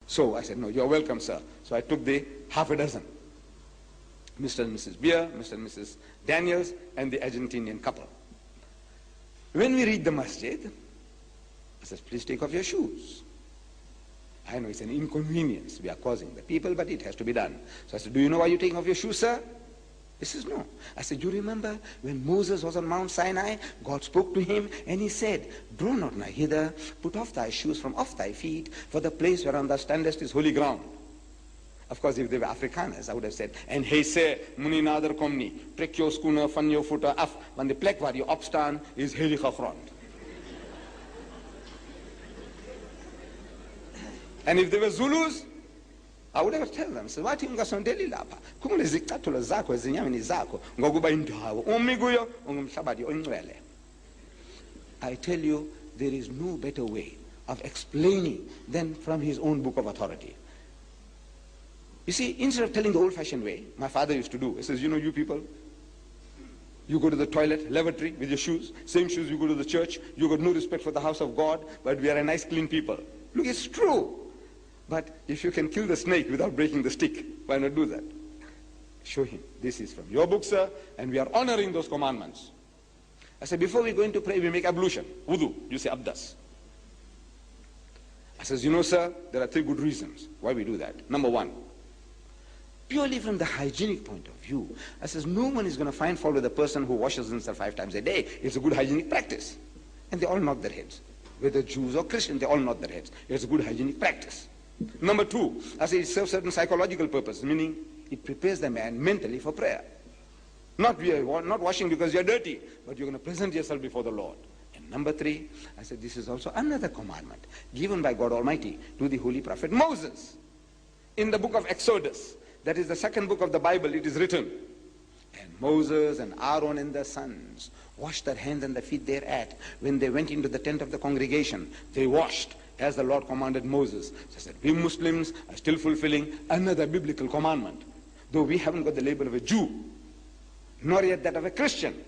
So I said, no, you're welcome, sir. So I took the half a dozen. Mr. and Mrs. Beer, Mr. and Mrs. Daniels, and the Argentinian couple. When we reach the masjid, I said, please take off your shoes. I know it's an inconvenience we are causing the people, but it has to be done. So I said, do you know why you're taking off your shoes, sir? He says, no. I said, you remember when Moses was on Mount Sinai, God spoke to him and he said, draw not nigh hither, put off thy shoes from off thy feet, for the place whereon thou standest is holy ground. Of course, if they were Afrikaners, I would have said, en hy sê, moenie nader kom nie, trek jou skoene van jou voete af, want die plek waar jy opstaan is heilige grond. And if they were Zulus, I would have told them, so wathi ungasondeli lapha, khumule izicathulo zakho ezinyameni zakho, ngokuba indawo umi kuyo ungumhlabathi ongcwele. I tell you, there is no better way of explaining than from his own book of authority. You see, instead of telling the old-fashioned way, my father used to do, he says, you know, you people, you go to the toilet, lavatory with your shoes, same shoes you go to the church, you got no respect for the house of God, but we are a nice, clean people. Look, it's true. But if you can kill the snake without breaking the stick, why not do that? Show him, this is from your book, sir, and we are honoring those commandments. I said, before we go into pray, we make ablution, wudu, you say abdas. I says, you know, sir, there are 3 good reasons why we do that. Number 1, purely from the hygienic point of view, I says, no one is going to find fault with a person who washes himself 5 times a day. It's a good hygienic practice. And they all nod their heads. Whether Jews or Christians, they all nod their heads. It's a good hygienic practice. Number 2, I say it serves certain psychological purpose, meaning it prepares the man mentally for prayer. Not washing because you're dirty, but you're going to present yourself before the Lord. And number 3, I said this is also another commandment given by God Almighty to the holy prophet Moses. In the book of Exodus, that is the 2nd book of the Bible, it is written, and Moses and Aaron and their sons washed their hands and their feet thereat. When they went into the tent of the congregation, they washed as the Lord commanded Moses. So I said, we Muslims are still fulfilling another biblical commandment. Though we haven't got the label of a Jew, nor yet that of a Christian,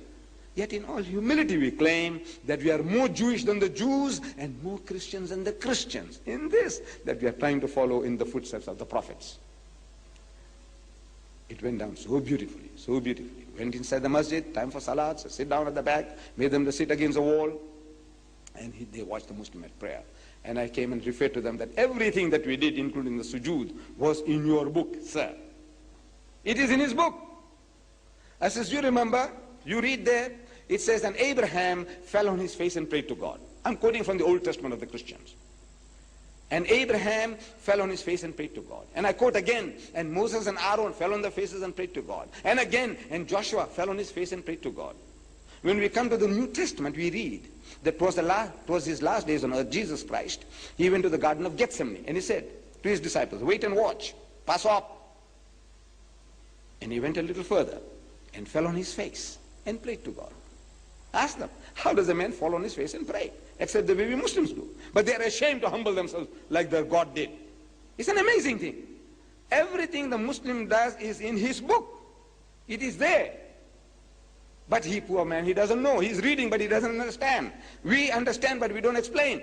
yet in all humility we claim that we are more Jewish than the Jews and more Christians than the Christians. In this, that we are trying to follow in the footsteps of the prophets. It went down so beautifully, so beautifully. Went inside the masjid, time for salat, so sit down at the back, made them to sit against the wall, and they watched the Muslim at prayer. And I came and referred to them that everything that we did, including the sujood, was in your book, sir. It is in his book. I says, you remember, you read there, it says, and Abraham fell on his face and prayed to God. I'm quoting from the Old Testament of the Christians. And Abraham fell on his face and prayed to God. And I quote again, and Moses and Aaron fell on their faces and prayed to God. And again, and Joshua fell on his face and prayed to God. When we come to the New Testament, we read that towards his last days on earth, Jesus Christ, he went to the Garden of Gethsemane, and he said to his disciples, wait and watch, pass up. And he went a little further and fell on his face and prayed to God. Ask them, how does a man fall on his face and pray? Except the way we Muslims do. But they are ashamed to humble themselves like their God did. It's an amazing thing. Everything the Muslim does is in his book. It is there. But he, poor man, he doesn't know. He's reading, but he doesn't understand. We understand, but we don't explain.